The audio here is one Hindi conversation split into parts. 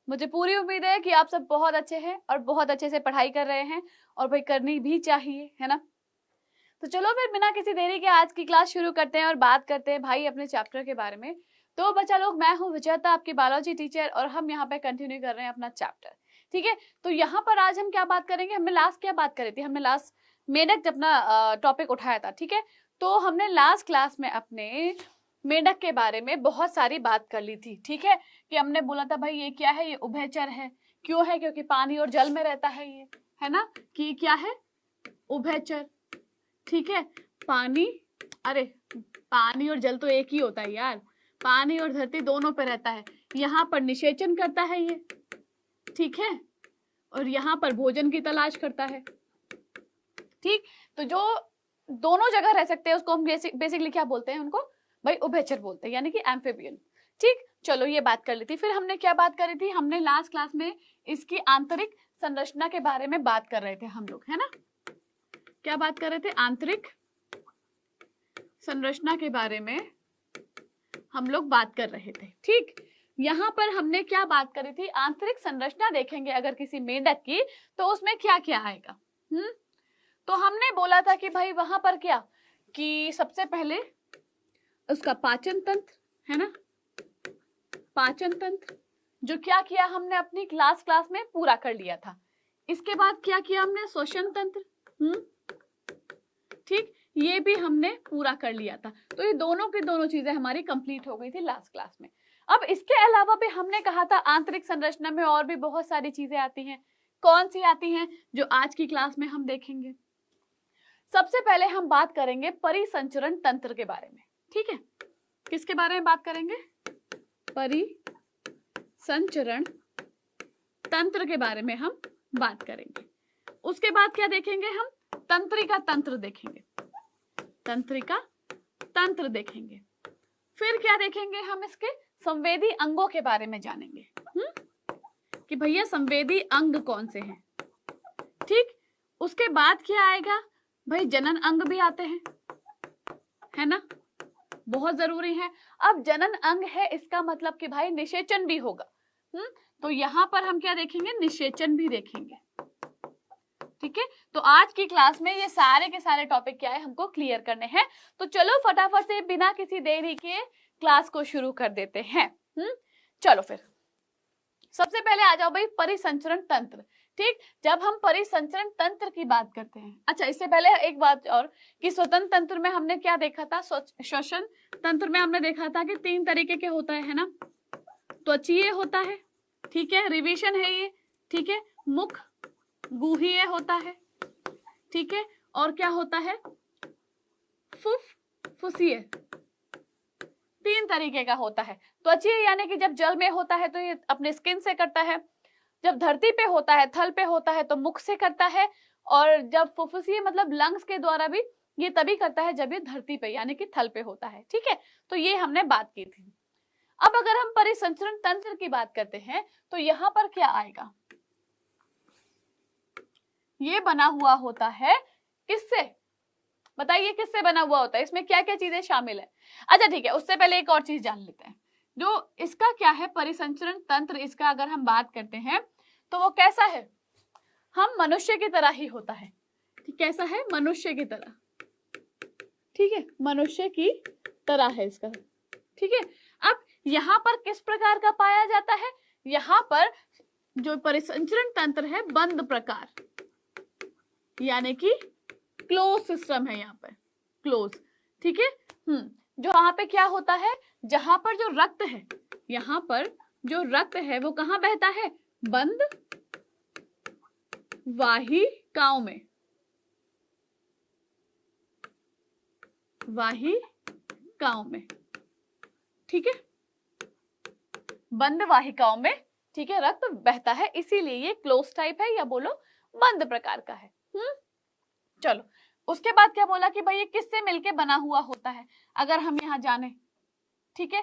मुझे पूरी उम्मीद है कि आप सब बहुत अच्छे हैं और बहुत अच्छे से पढ़ाई कर रहे हैं, और भाई करनी भी चाहिए, है ना। तो चलो फिर बिना किसी देरी के आज की क्लास शुरू करते हैं और बात करते हैं भाई अपने चैप्टर के बारे में। तो बच्चा लोग, मैं हूँ विजेता, आपकी बायोलॉजी टीचर, और हम यहाँ पे कंटिन्यू कर रहे हैं अपना चैप्टर। ठीक है, तो यहाँ पर आज हम क्या बात करेंगे, हमने लास्ट क्या बात करी थी, हमने लास्ट मेंढक अपना टॉपिक उठाया था। ठीक है, तो हमने लास्ट क्लास में अपने मेंढक के बारे में बहुत सारी बात कर ली थी। ठीक है, कि हमने बोला था भाई ये क्या है, ये उभयचर है। क्यों है? क्योंकि पानी और जल में रहता है ये, है ना, कि क्या है, उभयचर। ठीक है, पानी, अरे पानी और जल तो एक ही होता है यार, पानी और धरती दोनों पे रहता है। यहाँ पर निषेचन करता है ये, ठीक है, और यहाँ पर भोजन की तलाश करता है। ठीक, तो जो दोनों जगह रह सकते हैं उसको हम बेसिकली क्या बोलते हैं, उनको भाई उभयचर बोलते हैं, यानी कि एम्फिबियन। ठीक, चलो ये बात कर ली थी। फिर हमने क्या बात करी थी, हमने लास्ट क्लास में इसकी आंतरिक संरचना के बारे में बात कर रहे थे हम लोग, है ना। क्या बात कर रहे थे, आंतरिक संरचना के बारे में हम लोग बात कर रहे थे। ठीक, यहाँ पर हमने क्या बात करी थी, आंतरिक संरचना देखेंगे अगर किसी मेंढक की तो उसमें क्या क्या आएगा। तो हमने बोला था कि भाई वहां पर क्या, कि सबसे पहले उसका पाचन तंत्र, है ना, पाचन तंत्र, जो क्या किया हमने अपनी क्लास में पूरा कर लिया था। इसके बाद क्या किया हमने, श्वसन तंत्र। ठीक, ये भी हमने पूरा कर लिया था। तो ये दोनों की दोनों चीजें हमारी कंप्लीट हो गई थी लास्ट क्लास में। अब इसके अलावा भी हमने कहा था आंतरिक संरचना में और भी बहुत सारी चीजें आती हैं। कौन सी आती हैं, जो आज की क्लास में हम देखेंगे। सबसे पहले हम बात करेंगे परिसंचरण तंत्र के बारे में। ठीक है, किसके बारे में बात करेंगे, परिसंचरण तंत्र के बारे में हम बात करेंगे। उसके बाद क्या देखेंगे हम, तंत्रिका तंत्र देखेंगे, तंत्रिका तंत्र देखेंगे। फिर क्या देखेंगे हम, इसके संवेदी अंगों के बारे में जानेंगे, कि भैया संवेदी अंग कौन से हैं। ठीक, उसके बाद क्या आएगा भाई, जनन अंग भी आते हैं, है ना, बहुत जरूरी है। अब जनन अंग है, इसका मतलब कि भाई निषेचन भी होगा। तो यहां पर हम क्या देखेंगे, निषेचन भी देखेंगे। ठीक है, तो आज की क्लास में ये सारे के सारे टॉपिक क्या है हमको क्लियर करने हैं। तो चलो फटाफट से बिना किसी देरी के क्लास को शुरू कर देते हैं। चलो फिर सबसे पहले आ जाओ भाई परिसंचरण तंत्र। ठीक, जब हम परिसंचरण तंत्र की बात करते हैं, अच्छा इससे पहले एक बात और, कि स्वतंत्र तंत्र में हमने क्या देखा था, श्वसन तंत्र में हमने देखा था कि 3 तरीके के होता है ना, त्वचीय होता है, ठीक है, रिविशन है ये, ठीक है, मुख गुहीय होता है, ठीक है, और क्या होता है, फुफ्फुसीय। 3 तरीके का होता है। त्वचीय यानी कि जब जल में होता है तो ये अपने स्किन से करता है, जब धरती पे होता है, थल पे होता है तो मुख से करता है, और जब फुफ्फुसीय मतलब लंग्स के द्वारा भी ये तभी करता है जब ये धरती पे यानी कि थल पे होता है। ठीक है, तो ये हमने बात की थी। अब अगर हम परिसंचरण तंत्र की बात करते हैं तो यहाँ पर क्या आएगा, ये बना हुआ होता है किससे, बताइए किससे बना हुआ होता है, इसमें क्या क्या चीजें शामिल है। अच्छा ठीक है, उससे पहले एक और चीज जान लेते हैं, जो इसका क्या है परिसंचरण तंत्र, इसका अगर हम बात करते हैं तो वो कैसा है, हम मनुष्य की तरह ही होता है। कैसा है, मनुष्य की तरह। ठीक है, मनुष्य की तरह है इसका। ठीक है, अब यहाँ पर किस प्रकार का पाया जाता है, यहाँ पर जो परिसंचरण तंत्र है बंद प्रकार, यानी कि क्लोज सिस्टम है यहाँ पर, क्लोज। ठीक है, जो वहां पे क्या होता है, जहां पर जो रक्त है, यहाँ पर जो रक्त है वो कहाँ बहता है, बंद वाहिकाओं में, वाहिकाओं में। ठीक है, बंद वाहिकाओं में, ठीक है, रक्त बहता है, इसीलिए ये क्लोज टाइप है या बोलो बंद प्रकार का है। चलो उसके बाद क्या बोला कि भाई ये किससे मिलके बना हुआ होता है, अगर हम यहाँ जाने। ठीक है,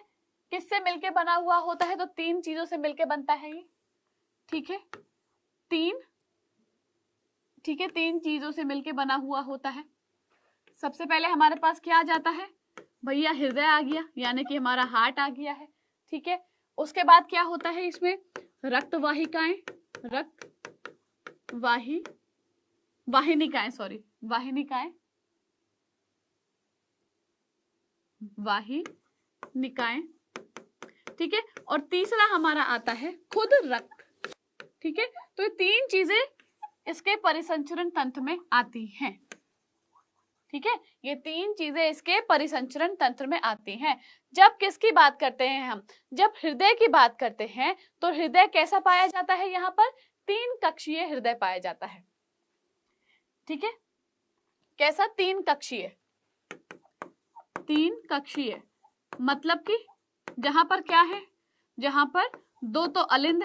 किससे मिलके बना हुआ होता है, तो 3 चीजों से मिलके बनता है ये। ठीक है, 3, ठीक है, 3 चीजों से मिलके बना हुआ होता है। सबसे पहले हमारे पास क्या आ जाता है भैया, हृदय आ गया, यानी कि हमारा हार्ट आ गया है। ठीक है, उसके बाद क्या होता है, इसमें रक्तवाहिकाएं, वाहिनिकाएं, सॉरी, वाहिनिकाएं, ठीक है। और तीसरा हमारा आता है खुद रक्त, ठीक है। तो ये तीन चीजें इसके परिसंचरण तंत्र में आती हैं, ठीक है। ये तीन चीजें इसके परिसंचरण तंत्र में आती हैं। जब किसकी बात करते हैं हम, जब हृदय की बात करते हैं, तो हृदय कैसा पाया जाता है, यहाँ पर 3 कक्षीय हृदय पाया जाता है, ठीक है। कैसा, 3 कक्षीय, 3 कक्षीय, मतलब कि जहां पर क्या है, जहां पर 2 तो अलिंद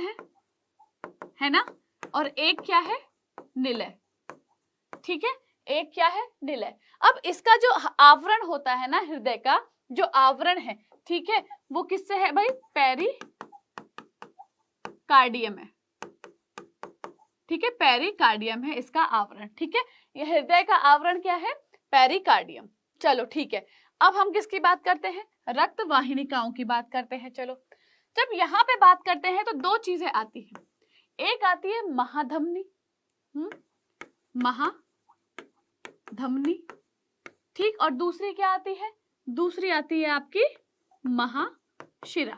है ना, और एक क्या है, निलय, ठीक है। एक क्या है, निलय। अब इसका जो आवरण होता है ना, हृदय का जो आवरण है, ठीक है, वो किससे है भाई, पेरिकार्डियम है, ठीक है। पेरिकार्डियम है इसका आवरण, ठीक है। ये हृदय का आवरण क्या है, पेरिकार्डियम। चलो ठीक है, अब हम किसकी बात करते हैं, रक्त वाहिनिकाओं की बात करते हैं। चलो, जब यहाँ पे बात करते हैं तो 2 चीजें आती हैं, एक आती है महाधमनी, महाधमनी, ठीक, और दूसरी क्या आती है, दूसरी आती है आपकी महाशिरा,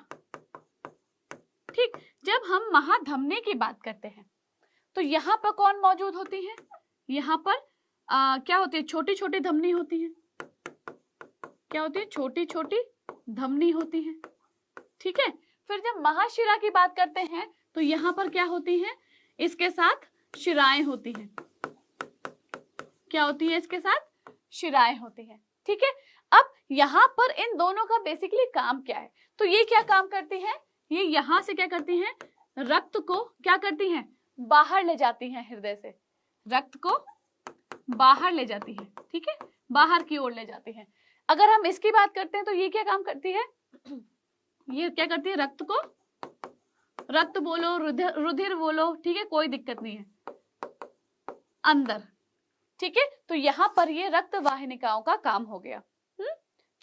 ठीक। जब हम महाधमनी की बात करते हैं तो यहाँ पर कौन मौजूद होती है, यहाँ पर क्या होती है, छोटी छोटी धमनी होती है, क्या होती है, छोटी छोटी धमनी होती है, ठीक है। फिर जब महाशिरा की बात करते हैं तो यहाँ पर क्या होती है, इसके साथ शिराएं होती हैं, क्या होती है, इसके साथ शिराएं होती हैं, ठीक है। अब यहाँ पर इन दोनों का बेसिकली काम क्या है, तो ये क्या काम करती है, ये यहाँ से क्या करती हैं, रक्त को क्या करती हैं, बाहर ले जाती हैं, हृदय से रक्त को बाहर ले जाती है, ठीक है, बाहर की ओर ले जाती है। अगर हम इसकी बात करते हैं तो ये क्या काम करती है, ये क्या करती है, रक्त को, रक्त बोलो, रुधिर बोलो, ठीक है, कोई दिक्कत नहीं है, अंदर, ठीक है। तो यहाँ पर ये रक्त वाहिनिकाओं का काम हो गया।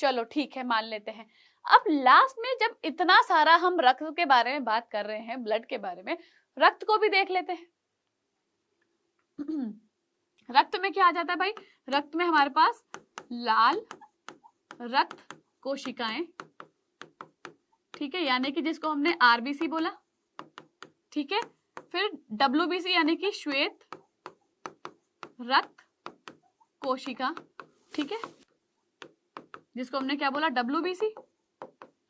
चलो ठीक है, मान लेते हैं। अब लास्ट में जब इतना सारा हम रक्त के बारे में बात कर रहे हैं, ब्लड के बारे में, रक्त को भी देख लेते हैं। रक्त में क्या आ जाता है भाई, रक्त में हमारे पास लाल रक्त कोशिकाएं, ठीक है, यानी कि जिसको हमने आरबीसी बोला, ठीक है। फिर डब्ल्यूबीसी यानी कि श्वेत रक्त कोशिका, ठीक है, जिसको हमने क्या बोला, डब्ल्यूबीसी,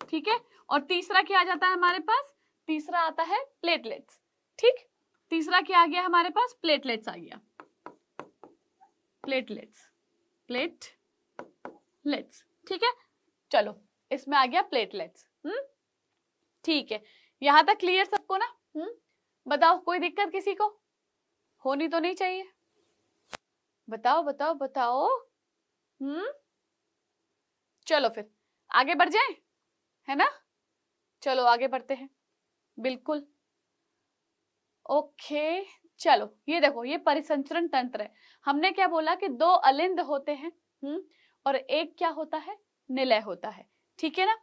ठीक है। और तीसरा क्या आ जाता है हमारे पास, तीसरा आता है प्लेटलेट्स, ठीक। तीसरा क्या आ गया हमारे पास, प्लेटलेट्स आ गया, प्लेटलेट्स, ठीक है। चलो, इसमें आ गया प्लेटलेट्स, ठीक है। यहां तक क्लियर सबको ना, बताओ कोई दिक्कत किसी को, होनी तो नहीं चाहिए, बताओ बताओ बताओ। चलो फिर आगे बढ़ जाएं, है ना, चलो आगे बढ़ते हैं, बिल्कुल ओके। चलो ये देखो, ये परिसंचरण तंत्र है। हमने क्या बोला कि 2 अलिंद होते हैं, और एक क्या होता है, निलय होता है, ठीक है ना।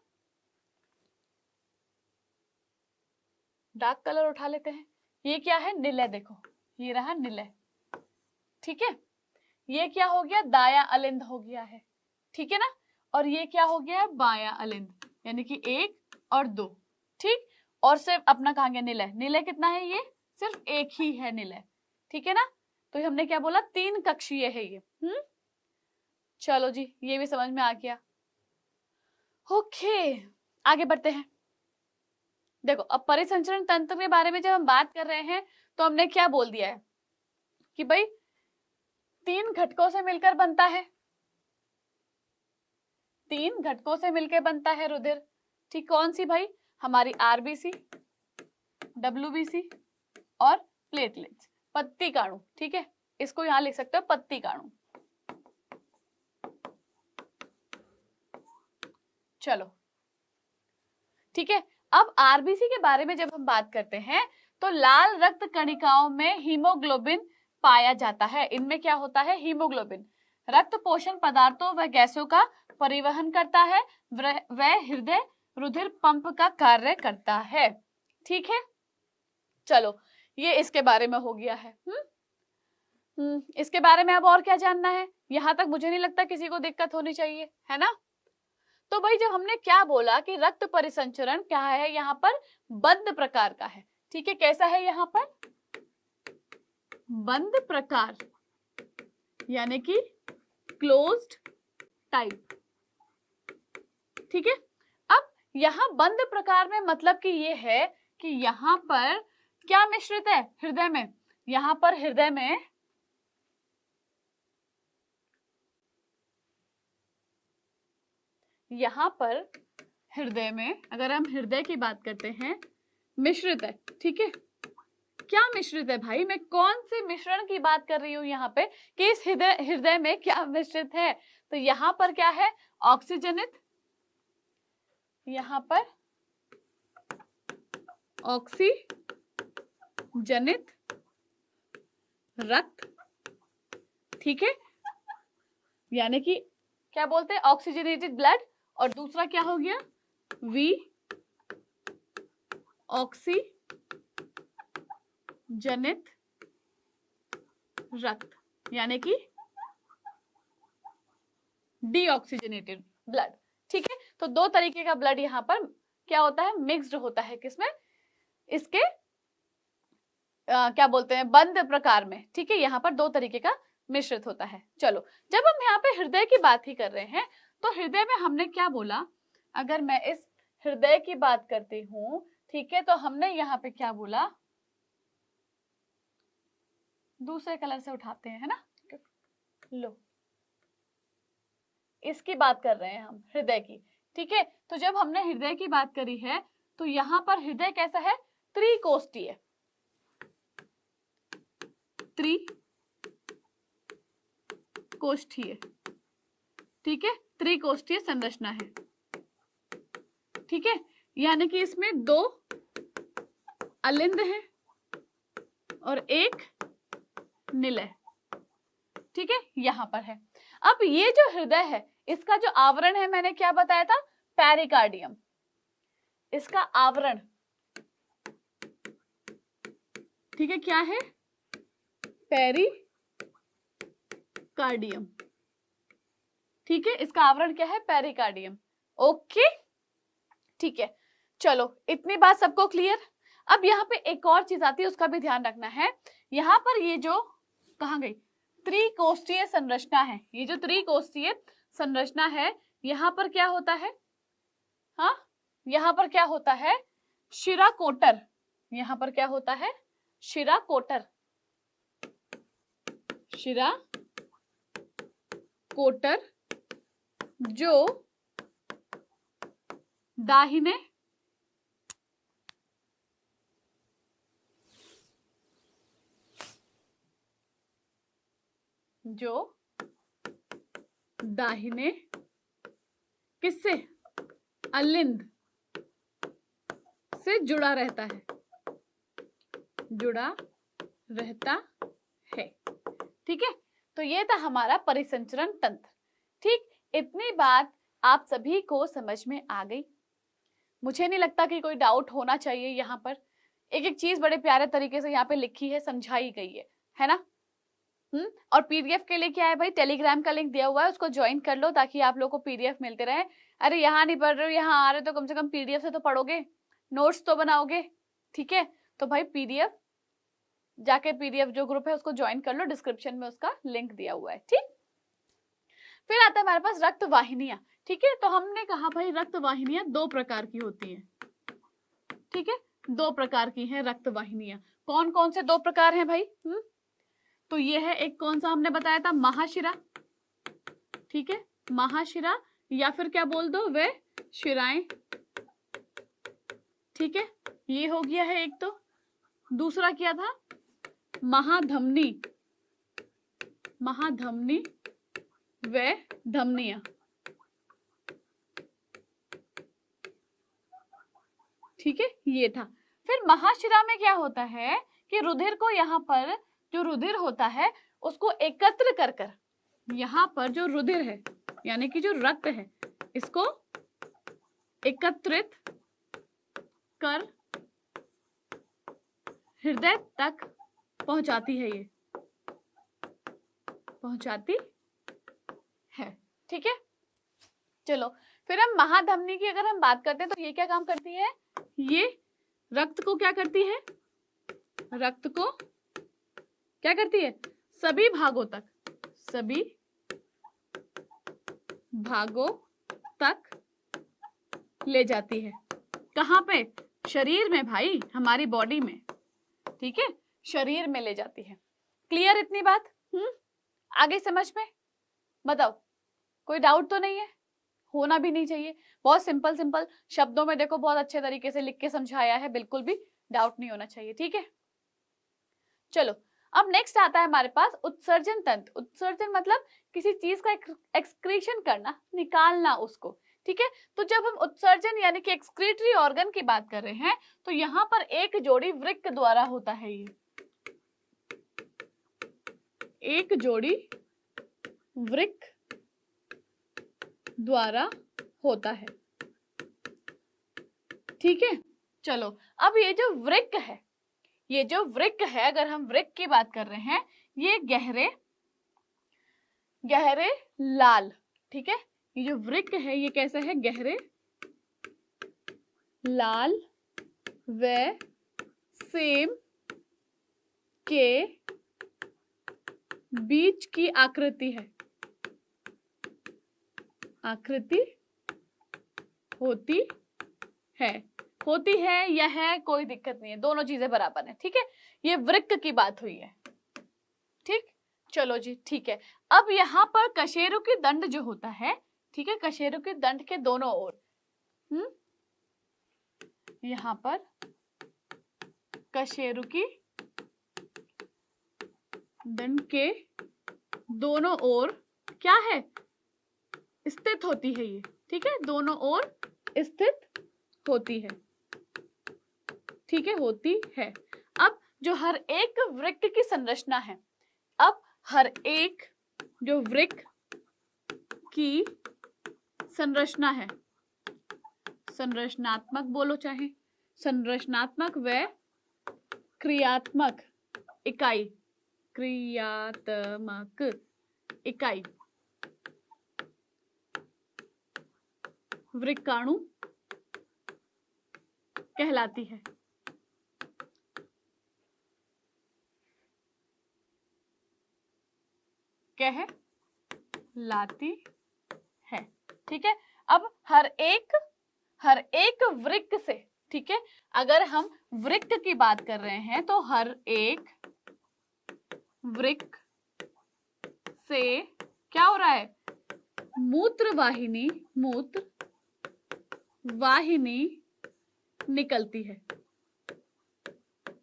डार्क कलर उठा लेते हैं, ये क्या है, निलय, देखो ये रहा निलय, ठीक है। ये क्या हो गया, दाया अलिंद हो गया है, ठीक है ना। और ये क्या हो गया, बाया अलिंद, यानी कि 1 और 2, ठीक। और सिर्फ अपना कहा गया निलय, निलय कितना है, ये सिर्फ एक ही है निलय, ठीक है ना। तो हमने क्या बोला, 3 कक्षीय है ये। चलो जी, ये भी समझ में आ गया, ओके। आगे बढ़ते हैं। देखो, अब परिसंचरण तंत्र के बारे में जब हम बात कर रहे हैं तो हमने क्या बोल दिया है कि भाई 3 घटकों से मिलकर बनता है, 3 घटकों से मिलकर बनता है रुधिर, ठीक। कौन सी भाई, हमारी आरबीसी, डब्ल्यूबीसी और प्लेटलेट्स, पत्ती काणु, ठीक है। इसको यहां लिख सकते हो, पत्ती काणु। चलो ठीक है। अब आरबीसी के बारे में जब हम बात करते हैं तो लाल रक्त कणिकाओं में हीमोग्लोबिन पाया जाता है। इनमें क्या होता है, हीमोग्लोबिन रक्त पोषण पदार्थों व गैसों का परिवहन करता है, वह हृदय रुधिर पंप का कार्य करता है, ठीक है। चलो ये इसके बारे में हो गया है। इसके बारे में अब और क्या जानना है? यहां तक मुझे नहीं लगता किसी को दिक्कत होनी चाहिए, है ना? तो भाई जब हमने क्या बोला कि रक्त परिसंचरण क्या है, यहाँ पर बंद प्रकार का है। ठीक है, कैसा है यहाँ पर? बंद प्रकार, यानी कि क्लोज्ड टाइप। ठीक है, अब यहाँ बंद प्रकार में मतलब कि ये है कि यहाँ पर क्या मिश्रित है? हृदय में। यहाँ पर हृदय में अगर हम हृदय की बात करते हैं, मिश्रित है। ठीक है, क्या मिश्रित है भाई? मैं कौन से मिश्रण की बात कर रही हूं यहाँ पे कि इस हृदय में क्या मिश्रित है? तो यहाँ पर क्या है? ऑक्सीजनित, यहाँ पर ऑक्सीजनित रक्त। ठीक है, यानी कि क्या बोलते हैं? Oxygenated blood. और दूसरा क्या हो गया? वी ऑक्सीजनित रक्त, यानी कि डीऑक्सीजनेटेड ब्लड। ठीक है, तो दो तरीके का ब्लड यहाँ पर क्या होता है? मिक्स्ड होता है। किसमें? इसके क्या बोलते हैं? बंद प्रकार में। ठीक है, यहाँ पर दो तरीके का मिश्रित होता है। चलो, जब हम यहाँ पे हृदय की बात ही कर रहे हैं तो हृदय में हमने क्या बोला? अगर मैं इस हृदय की बात करती हूं, ठीक है, तो हमने यहाँ पे क्या बोला? दूसरे कलर से उठाते हैं, है ना? लो, इसकी बात कर रहे हैं हम, हृदय की। ठीक है, तो जब हमने हृदय की बात करी है तो यहाँ पर हृदय कैसा है? त्रिकोष्ठीय। त्रिकोष्ठीय, ठीक है, त्रिकोष्ठीय संरचना है। ठीक है, यानी कि इसमें दो अलिंद है और एक निलय। ठीक है, यहां पर है। अब ये जो हृदय है, इसका जो आवरण है, मैंने क्या बताया था? पेरिकार्डियम। इसका आवरण, ठीक है, क्या है? पेरिकार्डियम। ठीक है, इसका आवरण क्या है? पेरिकार्डियम। ओके, ठीक है, चलो इतनी बात सबको क्लियर। अब यहाँ पे एक और चीज आती है, उसका भी ध्यान रखना है। यहाँ पर ये जो कहाँ गई? त्रिकोष्ठीय संरचना है। ये जो त्रिकोष्ठीय संरचना है, यहाँ पर क्या होता है? हाँ, यहाँ पर क्या होता है? शिराकोटर। यहाँ पर क्या होता है? शिराकोटर। शिराकोटर जो दाहिने किससे? अलिंद से जुड़ा रहता है। ठीक है, तो ये था हमारा परिसंचरण तंत्र। ठीक, इतनी बात आप सभी को समझ में आ गई। मुझे नहीं लगता कि कोई डाउट होना चाहिए। यहाँ पर एक एक चीज बड़े प्यारे तरीके से यहाँ पे लिखी है, समझाई गई है ना? और पीडीएफ के लिए क्या है भाई? टेलीग्राम का लिंक दिया हुआ है, उसको ज्वाइन कर लो ताकि आप लोगों को पीडीएफ मिलते रहे। अरे यहाँ नहीं पढ़ रहे हो, यहाँ आ रहे तो कम से कम पीडीएफ से तो पढ़ोगे, नोट्स तो बनाओगे। ठीक है, तो भाई पीडीएफ जाके पीडीएफ जो ग्रुप है उसको ज्वाइन कर लो, डिस्क्रिप्शन में उसका लिंक दिया हुआ है। ठीक, फिर आता है हमारे पास रक्त वाहिनियां। ठीक है, तो हमने कहा भाई रक्त वाहिनियां दो प्रकार की होती हैं। ठीक है, दो प्रकार की हैं रक्त वाहिनियां। कौन कौन से दो प्रकार हैं भाई? तो ये है, एक कौन सा हमने बताया था? महाशिरा। ठीक है, महाशिरा, या फिर क्या बोल दो, वे शिराएं। ठीक है, ये हो गया है एक। तो दूसरा क्या था? महाधमनी व धमनियां। ठीक है, ये था। फिर महाशिरा में क्या होता है कि रुधिर को, यहाँ पर जो रुधिर होता है उसको एकत्र कर कर, यहाँ पर जो रुधिर है यानी कि जो रक्त है, इसको एकत्रित कर हृदय तक पहुंचाती है, ये पहुंचाती है। ठीक है, चलो फिर हम महाधमनी की अगर हम बात करते हैं तो ये क्या काम करती है, ये रक्त को क्या करती है, रक्त को क्या करती है, सभी भागों तक, सभी भागों तक ले जाती है। कहाँ पे, शरीर में भाई, हमारी बॉडी में। ठीक है, शरीर में ले जाती है। क्लियर इतनी बात? आगे समझ में? बताओ, कोई डाउट तो नहीं है? होना भी नहीं चाहिए। बहुत सिंपल सिंपल शब्दों में देखो, बहुत अच्छे तरीके से लिख के समझाया है, बिल्कुल भी डाउट नहीं होना चाहिए। ठीक है, चलो अब नेक्स्ट आता है हमारे पास उत्सर्जन तंत्र। उत्सर्जन मतलब किसी चीज का एक्सक्रीशन करना, निकालना उसको। ठीक है, तो जब हम उत्सर्जन यानी कि एक्सक्रीटरी ऑर्गन की बात कर रहे हैं तो यहाँ पर एक जोड़ी वृक्क द्वारा होता है। ये एक जोड़ी वृक्क द्वारा होता है। ठीक है, चलो अब ये जो वृक्क है, ये जो वृक्क है, अगर हम वृक्क की बात कर रहे हैं, ये गहरे गहरे लाल। ठीक है, ये जो वृक्क है ये कैसा है, गहरे लाल व सेम के बीच की आकृति है, आकृति होती है, होती है या है, कोई दिक्कत नहीं है, दोनों चीजें बराबर हैं। ठीक है, ये वृक्क की बात हुई है। ठीक, चलो जी, ठीक है। अब यहाँ पर कशेरुकी दंड जो होता है, ठीक है, कशेरुकी दंड के दोनों ओर, यहाँ पर कशेरुकी दंड के दोनों ओर क्या है, स्थित होती है ये। ठीक है, दोनों ओर स्थित होती है। ठीक है, होती है। अब जो हर एक वृक्क की संरचना है, अब हर एक जो वृक्क की संरचना है, संरचनात्मक बोलो चाहे, संरचनात्मक व क्रियात्मक इकाई, क्रियात्मक इकाई वृक्काणु कहलाती है। कहलाती है। ठीक है, अब हर एक वृक्क से, ठीक है, अगर हम वृक्क की बात कर रहे हैं तो हर एक वृक्क से क्या हो रहा है, मूत्र वाहिनी निकलती है।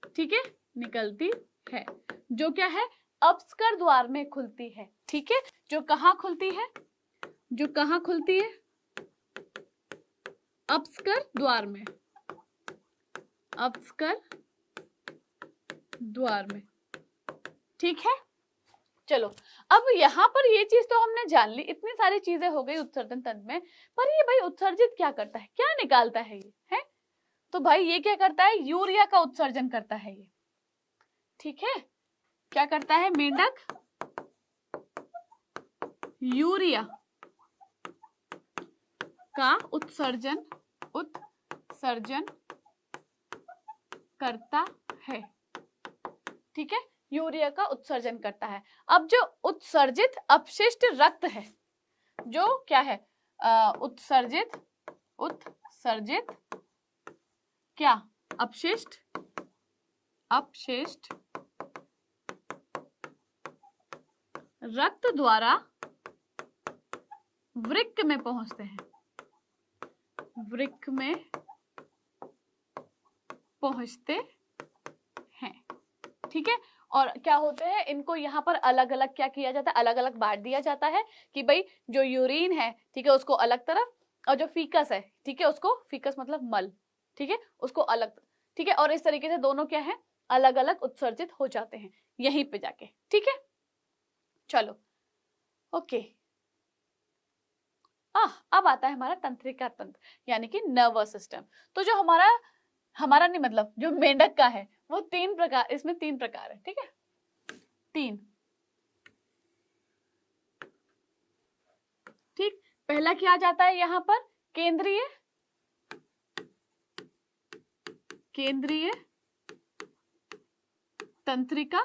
ठीक है, निकलती है, जो क्या है, अपस्कर द्वार में खुलती है। ठीक है, जो कहाँ खुलती है, जो कहाँ खुलती है, अपस्कर द्वार में, अपस्कर द्वार में। ठीक है, चलो अब यहाँ पर ये चीज तो हमने जान ली, इतनी सारी चीजें हो गई उत्सर्जन तंत्र में, पर ये भाई उत्सर्जित क्या करता है, क्या निकालता है ये, है? तो भाई ये क्या करता है, यूरिया का उत्सर्जन करता है ये। ठीक है, क्या करता है मेंढक, यूरिया का उत्सर्जन करता है। ठीक है, यूरिया का उत्सर्जन करता है। अब जो उत्सर्जित अपशिष्ट रक्त है, जो क्या है, उत्सर्जित क्या, अपशिष्ट रक्त द्वारा वृक्क में पहुंचते हैं, वृक्क में पहुंचते हैं। ठीक है, और क्या होते हैं, इनको यहाँ पर अलग अलग क्या किया जाता है, अलग अलग बांट दिया जाता है कि भाई जो यूरिन है, ठीक है, उसको अलग तरफ, और जो फीकस है, ठीक है, उसको, फीकस मतलब मल, ठीक है, उसको अलग। ठीक है, और इस तरीके से दोनों क्या है, अलग अलग उत्सर्जित हो जाते हैं यहीं पे जाके। ठीक है, चलो ओके। अब आता है हमारा तंत्रिका तंत्र यानी कि नर्वस सिस्टम। तो जो हमारा नहीं, मतलब जो मेंढक का है वो 3 प्रकार, इसमें 3 प्रकार है, ठीक है, 3। ठीक, पहला क्या जाता है यहाँ पर, केंद्रीय तंत्रिका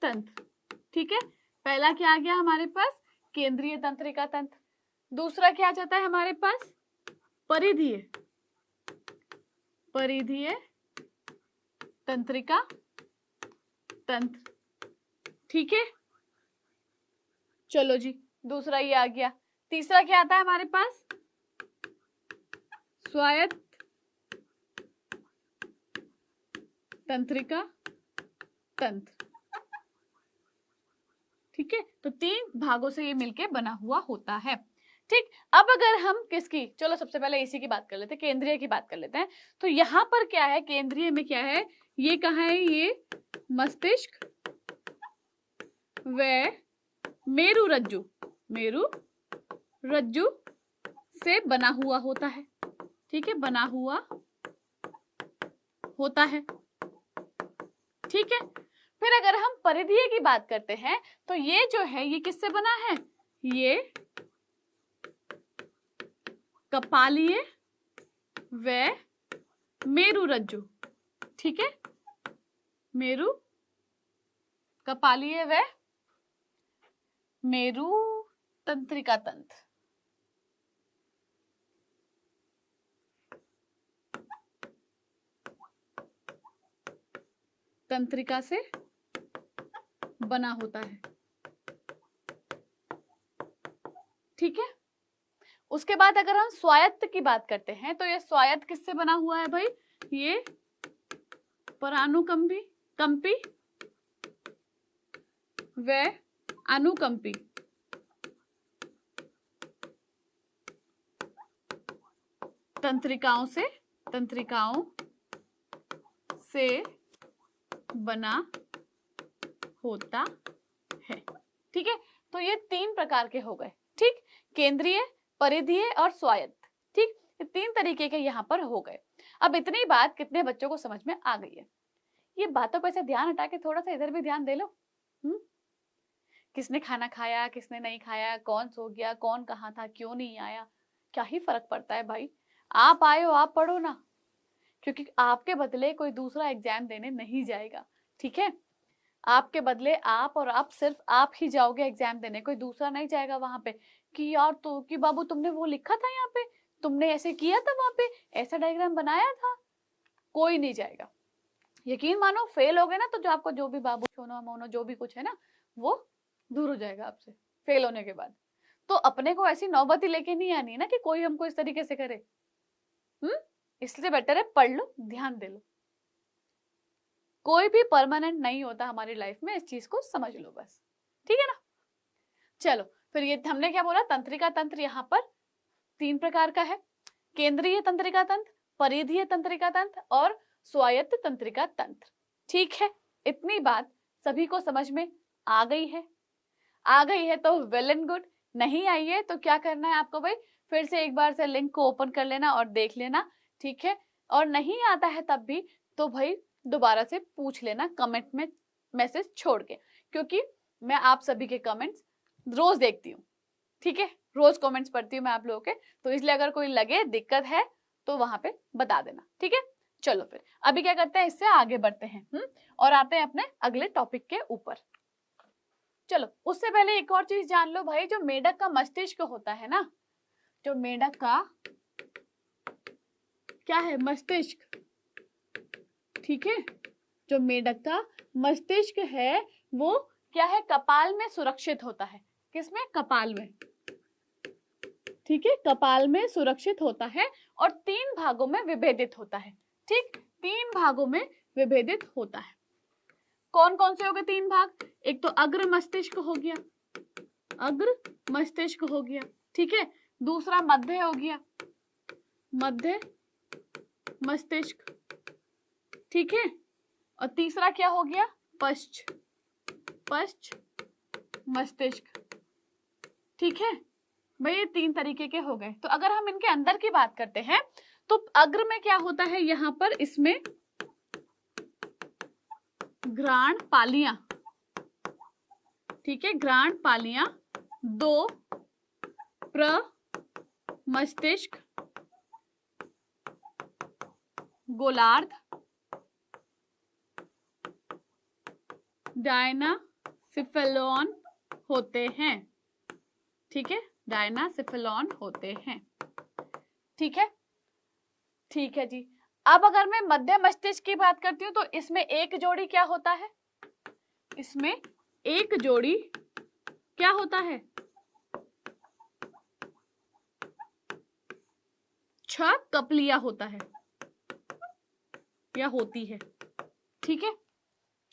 तंत्र, ठीक है, पहला क्या आ गया हमारे पास, केंद्रीय तंत्रिका तंत्र। दूसरा क्या जाता है हमारे पास, परिधीय तंत्रिका तंत्र, ठीक है, चलो जी, दूसरा ये आ गया। तीसरा क्या आता है हमारे पास, स्वायत्त तंत्रिका तंत्र, ठीक है, तो 3 भागों से ये मिलके बना हुआ होता है। ठीक, अब अगर हम किसकी, चलो सबसे पहले इसी की बात कर लेते हैं, केंद्रीय की बात कर लेते हैं। तो यहाँ पर क्या है, केंद्रीय में क्या है, ये कहाँ है, ये मस्तिष्क व मेरु रज्जु से बना हुआ होता है, ठीक है, बना हुआ होता है, ठीक है। फिर अगर हम परिधीय की बात करते हैं तो ये जो है ये किससे बना है, ये कपालीय व मेरु रज्जु, ठीक है, मेरु कपालीय व मेरु तंत्रिका तंत्र, तंत्रिका से बना होता है, ठीक है। उसके बाद अगर हम स्वायत्त की बात करते हैं तो ये स्वायत्त किससे बना हुआ है भाई, ये परानुकंपी व अनुकंपी तंत्रिकाओं से बना होता है, ठीक है। तो ये 3 प्रकार के हो गए, ठीक, केंद्रीय, परिधीय और स्वायत्त, ठीक, ये 3 तरीके के यहाँ पर हो गए। अब इतनी बात कितने बच्चों को समझ में आ गई है? ये बातों पर से ध्यान हटा के थोड़ा सा इधर भी ध्यान दे लो। किसने खाना खाया, किसने नहीं खाया, कौन सो गया, कौन कहाँ था, क्यों नहीं आया, क्या ही फर्क पड़ता है भाई। आप आए हो, आप पढ़ो ना, क्योंकि आपके बदले कोई दूसरा एग्जाम देने नहीं जाएगा, ठीक है। आपके बदले आप और आप, सिर्फ आप ही जाओगे एग्जाम देने, कोई दूसरा नहीं जाएगा वहां पे कि यार तो कि बाबू तुमने वो लिखा था यहाँ पे, तुमने ऐसे किया था वहां पे, ऐसा डायग्राम बनाया था, कोई नहीं जाएगा। यकीन मानो फेल हो गए ना तो जो आपको जो भी बाबू सोनो मोनो जो भी कुछ है ना वो दूर हो जाएगा आपसे फेल होने के बाद। तो अपने को ऐसी नौबती लेके नहीं आनी है ना कि कोई हमको इस तरीके से करे। इसलिए बेटर है पढ़ लो, ध्यान दे लो। कोई भी परमानेंट नहीं होता हमारी लाइफ में, इस चीज को समझ लो बस, ठीक है ना। चलो फिर ये हमने क्या बोला, तंत्रिका तंत्र यहाँ पर 3 प्रकार का है, केंद्रीय तंत्रिका तंत्र, परिधीय तंत्रिका तंत्र और स्वायत्त तंत्रिका तंत्र, ठीक है। इतनी बात सभी को समझ में आ गई है? आ गई है तो वेल एंड गुड। नहीं आई है तो क्या करना है आपको भाई, फिर से एक बार से लिंक को ओपन कर लेना और देख लेना, ठीक है। और नहीं आता है तब भी तो भाई दोबारा से पूछ लेना कमेंट में मैसेज छोड़ के, क्योंकि मैं आप सभी के कमेंट्स रोज देखती हूँ, ठीक है, रोज कमेंट्स पढ़ती हूँ मैं आप लोगों के, तो इसलिए अगर कोई लगे दिक्कत है तो वहां पे बता देना, ठीक है। चलो फिर अभी क्या करते हैं, इससे आगे बढ़ते हैं और आते हैं अपने अगले टॉपिक के ऊपर। चलो उससे पहले एक और चीज जान लो भाई, जो मेढक का मस्तिष्क होता है ना, जो मेढक का क्या है, मस्तिष्क, ठीक है, जो मेढक का मस्तिष्क है वो क्या है, कपाल में सुरक्षित होता है। किसमें, कपाल में, ठीक है, कपाल में सुरक्षित होता है और 3 भागों में विभेदित होता है, ठीक, 3 भागों में विभेदित होता है। कौन कौन से हो गए 3 भाग, एक तो अग्र मस्तिष्क हो गया, अग्र मस्तिष्क हो गया, ठीक है, दूसरा मध्य हो गया, मध्य मस्तिष्क, ठीक है, और तीसरा क्या हो गया, पश्च मस्तिष्क, ठीक है भाई। ये 3 तरीके के हो गए। तो अगर हम इनके अंदर की बात करते हैं तो अग्र में क्या होता है, यहाँ पर इसमें घ्राण पालियां, ठीक है, घ्राण पालियां, 2 प्रमस्तिष्क गोलार्ध, डायनासिफेलॉन होते हैं, ठीक है, डायनासिफेलॉन होते हैं, ठीक है, ठीक है जी। अब अगर मैं मध्य मस्तिष्क की बात करती हूँ तो इसमें एक जोड़ी क्या होता है, इसमें एक जोड़ी क्या होता है, 6 कपलिया होता है या होती है, ठीक है।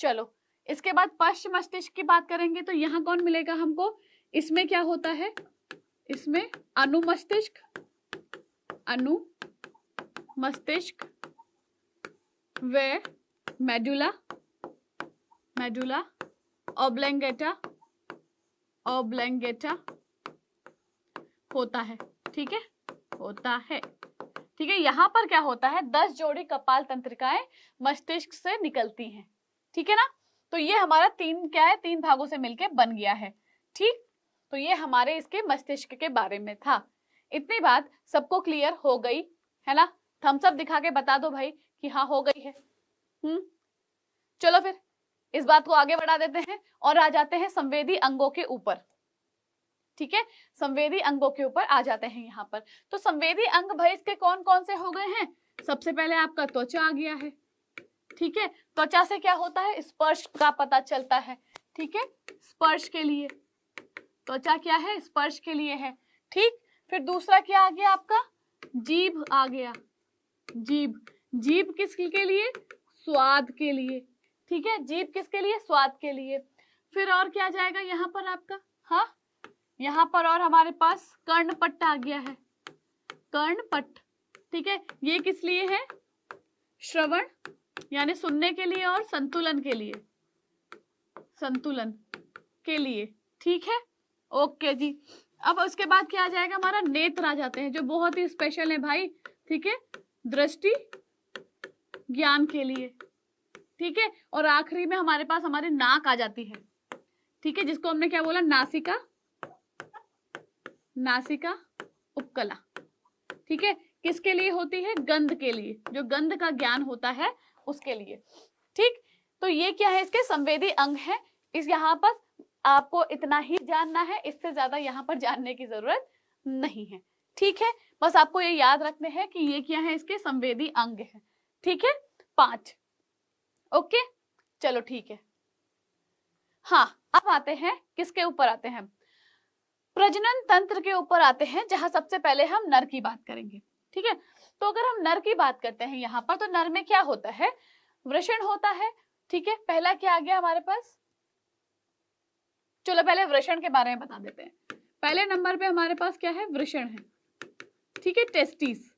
चलो इसके बाद पश्च मस्तिष्क की बात करेंगे तो यहां कौन मिलेगा हमको, इसमें क्या होता है, इसमें अनुमस्तिष्क, अनुमस्तिष्क व मेडुला, मेडुला ऑब्लंगेटा, ऑब्लंगेटा होता है, ठीक है, होता है, ठीक है। यहां पर क्या होता है, 10 जोड़ी कपाल तंत्रिकाएं मस्तिष्क से निकलती हैं, ठीक है ना। तो ये हमारा 3 क्या है, 3 भागों से मिलके बन गया है, ठीक। तो ये हमारे इसके मस्तिष्क के बारे में था। इतनी बात सबको क्लियर हो गई है ना, थम्स अप दिखा के बता दो भाई कि हाँ हो गई है। चलो फिर इस बात को आगे बढ़ा देते हैं और आ जाते हैं संवेदी अंगों के ऊपर, ठीक है, संवेदी अंगों के ऊपर आ जाते हैं यहाँ पर। तो संवेदी अंग भाई इसके कौन कौन से हो गए हैं, सबसे पहले आपका त्वचा आ गया है, ठीक है, त्वचा से क्या होता है, स्पर्श का पता चलता है, ठीक है, स्पर्श के लिए, त्वचा क्या है, स्पर्श के लिए है, ठीक। फिर दूसरा क्या आ गया आपका, जीभ आ गया, जीभ, जीभ किसके लिए, स्वाद के लिए, ठीक है, जीभ किसके लिए, स्वाद के लिए। फिर और क्या जाएगा यहाँ पर आपका, हाँ यहाँ पर और हमारे पास कर्णपट्ट आ गया है, कर्णपट्ट, ठीक है, ये किस लिए है, श्रवण यानी सुनने के लिए और संतुलन के लिए, संतुलन के लिए, ठीक है, ओके जी। अब उसके बाद क्या आ जाएगा, हमारा नेत्र आ जाते हैं जो बहुत ही स्पेशल है भाई, ठीक है, दृष्टि ज्ञान के लिए, ठीक है। और आखिरी में हमारे पास हमारी नाक आ जाती है, ठीक है, जिसको हमने क्या बोला, नासिका, नासिका उपकला, ठीक है, किसके लिए होती है, गंध के लिए, जो गंध का ज्ञान होता है उसके लिए, ठीक। तो ये क्या है, इसके संवेदी अंग है। इस यहाँ पर आपको इतना ही जानना है, इससे ज्यादा यहाँ पर जानने की जरूरत नहीं है, ठीक है। बस आपको ये याद रखने हैं कि ये क्या है, इसके संवेदी अंग है, ठीक है, 5, ओके। चलो ठीक है, हाँ अब आते हैं किसके ऊपर आते हैं, प्रजनन तंत्र के ऊपर आते हैं, जहां सबसे पहले हम नर की बात करेंगे, ठीक है। तो अगर हम नर की बात करते हैं यहाँ पर, तो नर में क्या होता है, वृषण होता है, ठीक है। पहला क्या आ गया हमारे पास, चलो पहले वृषण के बारे में बता देते हैं। पहले नंबर पे हमारे पास क्या है, वृषण है, ठीक है, टेस्टिस,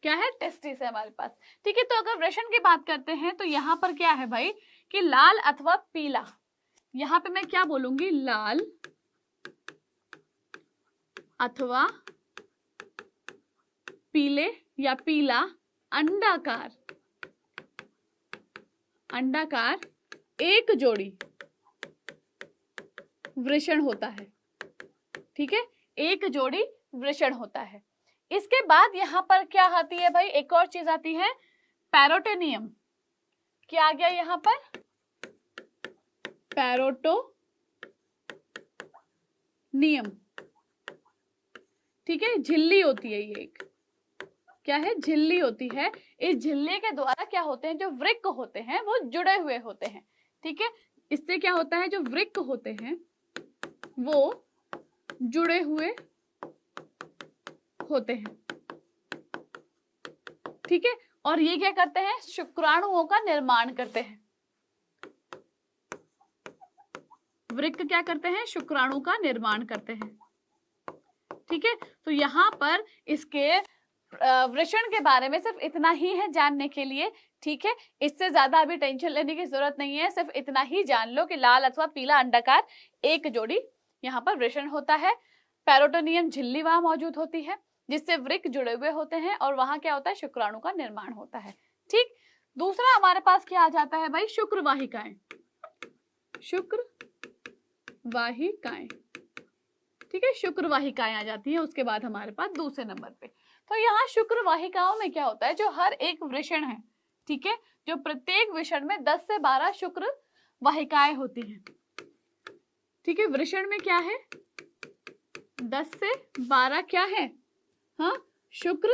क्या है, टेस्टिस है हमारे पास, ठीक है। तो अगर वृषण की बात करते हैं तो यहाँ पर क्या है भाई कि लाल अथवा पीला, यहाँ पे मैं क्या बोलूंगी, लाल अथवा पीले या पीला अंडाकार, अंडाकार एक जोड़ी वृषण होता है, ठीक है, एक जोड़ी वृषण होता है। इसके बाद यहां पर क्या आती है भाई, एक और चीज आती है, पैरोटेनियम, क्या आ गया यहां पर, पैरोटोनियम, ठीक है, झिल्ली होती है, ये एक क्या है, झिल्ली होती है। इस झिल्ली के द्वारा क्या होते हैं, जो वृक्क होते हैं वो जुड़े हुए होते हैं, ठीक है। इससे क्या होता है, जो वृक्क होते हैं वो जुड़े हुए होते हैं, ठीक है। और ये क्या करते हैं, शुक्राणुओं का निर्माण करते हैं, वृक्क क्या करते हैं, शुक्राणु का निर्माण करते हैं, ठीक है। तो यहाँ पर इसके वृषण के बारे में सिर्फ इतना ही है जानने के लिए, ठीक है। इससे ज्यादा अभी टेंशन लेने की जरूरत नहीं है, सिर्फ इतना ही जान लो कि लाल अथवा पीला अंडाकार एक जोड़ी यहाँ पर वृषण होता है। पैरोटोनियम झिल्ली वहां मौजूद होती है जिससे वृक्क जुड़े हुए होते हैं और वहां क्या होता है, शुक्राणु का निर्माण होता है, ठीक। दूसरा हमारे पास क्या आ जाता है भाई, शुक्र वाहिकाएं, शुक्र वाहिकाएं, ठीक है, शुक्र वाहिकाएं आ जाती हैं उसके बाद हमारे पास दूसरे नंबर पे। तो यहाँ शुक्र वाहिकाओं में क्या होता है, जो हर एक वृषण है, ठीक है, जो प्रत्येक वृषण में 10 से 12 शुक्र वाहिकाएं होती हैं, ठीक है। वृषण में क्या है, 10 से 12 क्या है, हाँ, शुक्र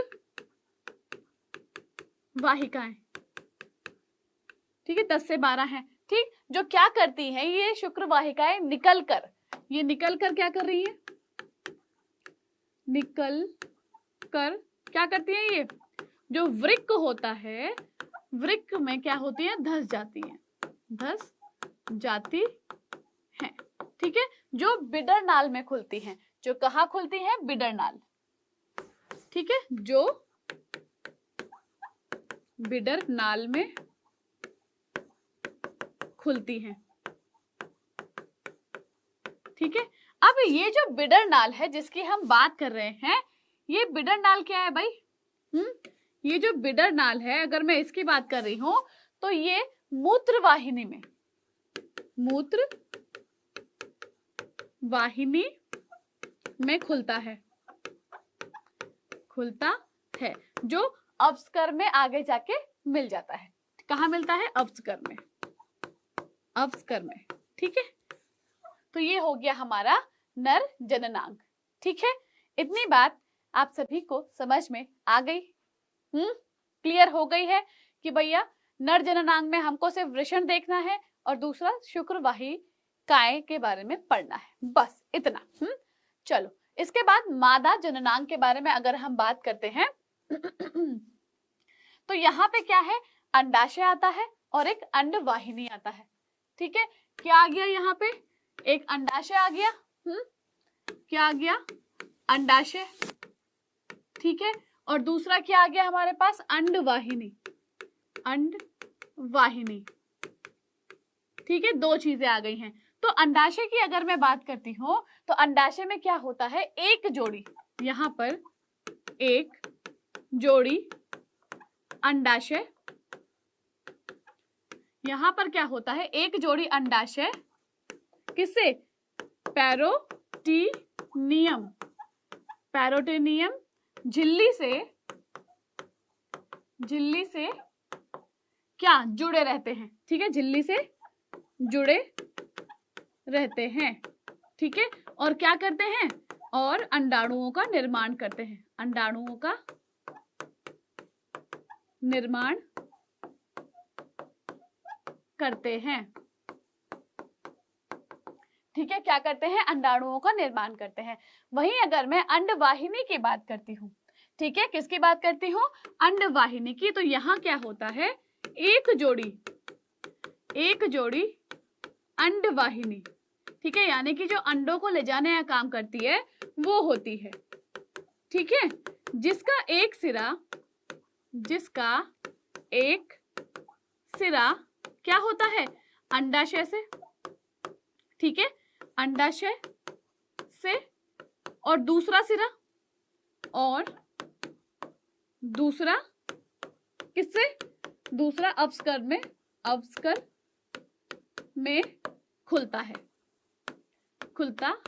वाहिकाएं, ठीक है, 10 से 12 है, ठीक। जो क्या करती हैं ये शुक्र वाहिकाएं, निकल कर क्या कर रही है, निकल कर क्या करती है, ये जो वृक्क होता है, वृक्क में क्या होती है, धस जाती है, धस जाती है, ठीक है, जो बिडर नाल में खुलती हैं, जो कहाँ खुलती हैं, बिडर नाल, ठीक है, जो बिडर नाल में खुलती हैं, ठीक है। अब ये जो बिडर नाल है जिसकी हम बात कर रहे हैं, ये बिडर नाल क्या है भाई, ये जो बिडर नाल है, अगर मैं इसकी बात कर रही हूं तो ये मूत्र वाहिनी में, मूत्र वाहिनी में खुलता है, जो अवस्कर में आगे जाके मिल जाता है। कहाँ मिलता है, अवस्कर में, ठीक है। तो ये हो गया हमारा नर जननांग, ठीक है। इतनी बात आप सभी को समझ में आ गई, क्लियर हो गई है कि भैया नर जननांग में हमको सिर्फ वृषण देखना है और दूसरा शुक्र वाहिकाएं के बारे में पढ़ना है, बस इतना। चलो इसके बाद मादा जननांग के बारे में अगर हम बात करते हैं तो यहाँ पे क्या है, अंडाशय आता है और एक अंडवाहिनी आता है, ठीक है। क्या आ गया यहाँ पे, एक अंडाशय आ गया, क्या आ गया, अंडाशय, ठीक है, और दूसरा क्या आ गया हमारे पास, अंडवाहिनी, ठीक है, दो चीजें आ गई हैं। तो अंडाशय की अगर मैं बात करती हूं तो अंडाशय में क्या होता है, एक जोड़ी, यहां पर एक जोड़ी अंडाशय, यहां पर क्या होता है, एक जोड़ी अंडाशय, किससे, पैरोटेनियम झिल्ली से क्या जुड़े रहते हैं, ठीक है, झिल्ली से जुड़े रहते हैं, ठीक है, और क्या करते हैं, और अंडाणुओं का निर्माण करते हैं, अंडाणुओं का निर्माण करते हैं, ठीक है, क्या करते हैं, अंडाणुओं का निर्माण करते हैं। वहीं अगर मैं अंडवाहिनी की बात करती हूँ, ठीक है, किसकी बात करती हूँ, अंडवाहिनी की, तो यहाँ क्या होता है, एक जोड़ी अंडवाहिनी, ठीक है, यानी कि जो अंडों को ले जाने का काम करती है वो होती है, ठीक है, जिसका एक सिरा क्या होता है, अंडाशय से, ठीक है, अंडाशय से, और दूसरा सिरा, और दूसरा किससे, दूसरा अवस्कर में खुलता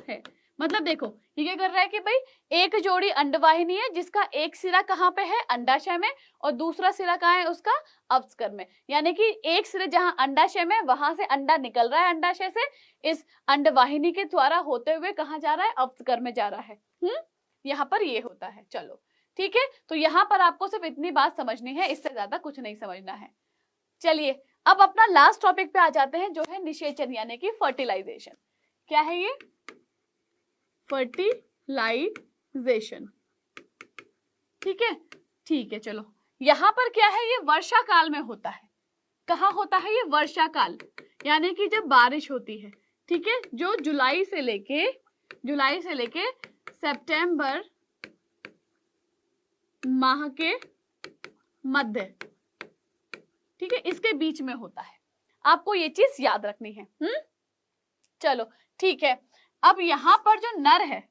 है। मतलब देखो ये क्या कर रहा है कि भाई एक जोड़ी अंडवाहिनी है जिसका एक सिरा कहाँ पे है, अंडाशय में, और दूसरा सिरा कहाँ है, उसका अवस्कर में, यानी कि एक सिरा जहां अंडाशय में, वहां से अंडा निकल रहा है अंडाशय से, इस अंडवाहिनी के द्वारा होते हुए कहाँ जा रहा है, अवस्कर में जा रहा है। यहाँ पर ये होता है। चलो ठीक है, तो यहाँ पर आपको सिर्फ इतनी बात समझनी है, इससे ज्यादा कुछ नहीं समझना है। चलिए अब अपना लास्ट टॉपिक पे आ जाते हैं, जो है निषेचन यानी कि फर्टिलाइजेशन। क्या है ये, फर्टिलाइजेशन, ठीक है। चलो यहाँ पर क्या है, ये वर्षा काल में होता है। कहाँ होता है ये, वर्षा काल, यानी कि जब बारिश होती है, ठीक है, जो जुलाई से लेके सितंबर माह के मध्य, ठीक है, इसके बीच में होता है। आपको ये चीज याद रखनी है। चलो ठीक है, अब यहाँ पर जो नर है,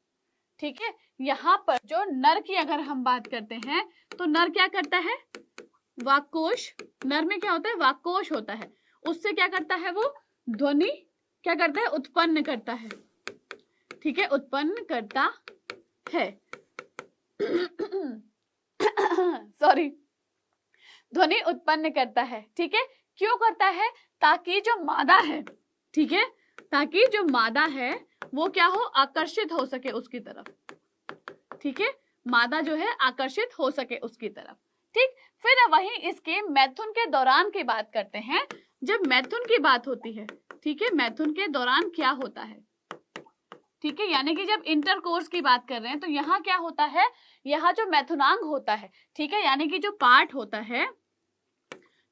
ठीक है, यहाँ पर जो नर की अगर हम बात करते हैं तो नर क्या करता है, वाक्कोश, नर में क्या होता है, वाक्कोश होता है, उससे क्या करता है वो, ध्वनि क्या करता है, उत्पन्न करता है, ठीक है, उत्पन्न करता है सॉरी, ध्वनि उत्पन्न करता है, ठीक है। क्यों करता है, ताकि जो मादा है, ठीक है, ताकि जो मादा है वो क्या हो, आकर्षित हो सके उसकी तरफ, ठीक है, मादा जो है आकर्षित हो सके उसकी तरफ, ठीक। फिर वहीं इसके मैथुन के दौरान की बात करते हैं। जब मैथुन की बात होती है, ठीक है, मैथुन के दौरान क्या होता है, ठीक है, यानी कि जब इंटरकोर्स की बात कर रहे हैं तो यहाँ क्या होता है, यहाँ जो मैथुनांग होता है, ठीक है, यानी कि जो पार्ट होता है,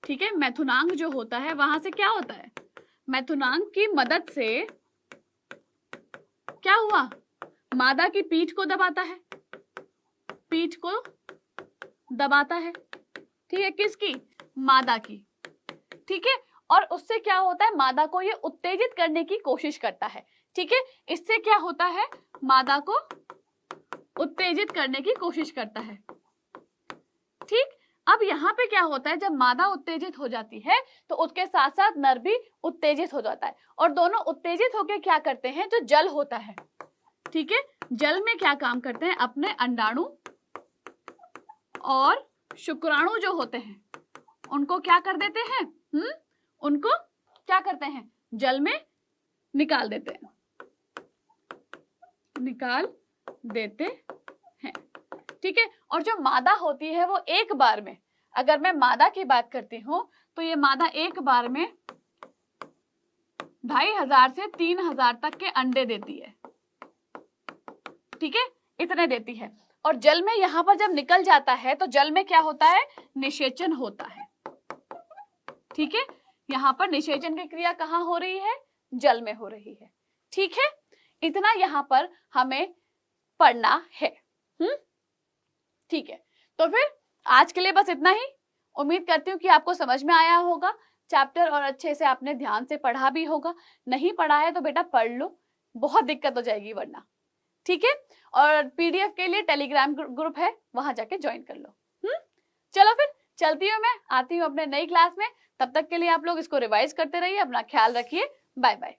ठीक है, मैथुनांग जो होता है वहां से क्या होता है, मैथुनांग की मदद से क्या हुआ, मादा की पीठ को दबाता है, पीठ को दबाता है, ठीक है, किसकी, मादा की, ठीक है। और उससे क्या होता है, मादा को ये उत्तेजित करने की कोशिश करता है, ठीक है, इससे क्या होता है, मादा को उत्तेजित करने की कोशिश करता है, ठीक। अब यहाँ पे क्या होता है, जब मादा उत्तेजित हो जाती है तो उसके साथ साथ नर भी उत्तेजित हो जाता है, और दोनों उत्तेजित होकर क्या करते हैं, जो जल होता है, ठीक है, जल में क्या काम करते हैं, अपने अंडाणु और शुक्राणु जो होते हैं उनको क्या कर देते हैं, उनको क्या करते हैं, जल में निकाल देते हैं, निकाल देते हैं, ठीक है। और जो मादा होती है वो एक बार में, अगर मैं मादा की बात करती हूं तो ये मादा एक बार में 2500 से 3000 तक के अंडे देती है, ठीक है, इतने देती है। और जल में यहां पर जब निकल जाता है तो जल में क्या होता है, निषेचन होता है, ठीक है, यहां पर निषेचन की क्रिया कहां हो रही है, जल में हो रही है, ठीक है। इतना यहां पर हमें पढ़ना है, ठीक है। तो फिर आज के लिए बस इतना ही। उम्मीद करती हूँ कि आपको समझ में आया होगा चैप्टर, और अच्छे से आपने ध्यान से पढ़ा भी होगा। नहीं पढ़ा है तो बेटा पढ़ लो, बहुत दिक्कत हो जाएगी वरना, ठीक है। और पीडीएफ के लिए टेलीग्राम ग्रुप है, वहां जाके ज्वाइन कर लो। चलो फिर चलती हूँ, मैं आती हूँ अपने नई क्लास में। तब तक के लिए आप लोग इसको रिवाइज करते रहिए, अपना ख्याल रखिए, बाय बाय।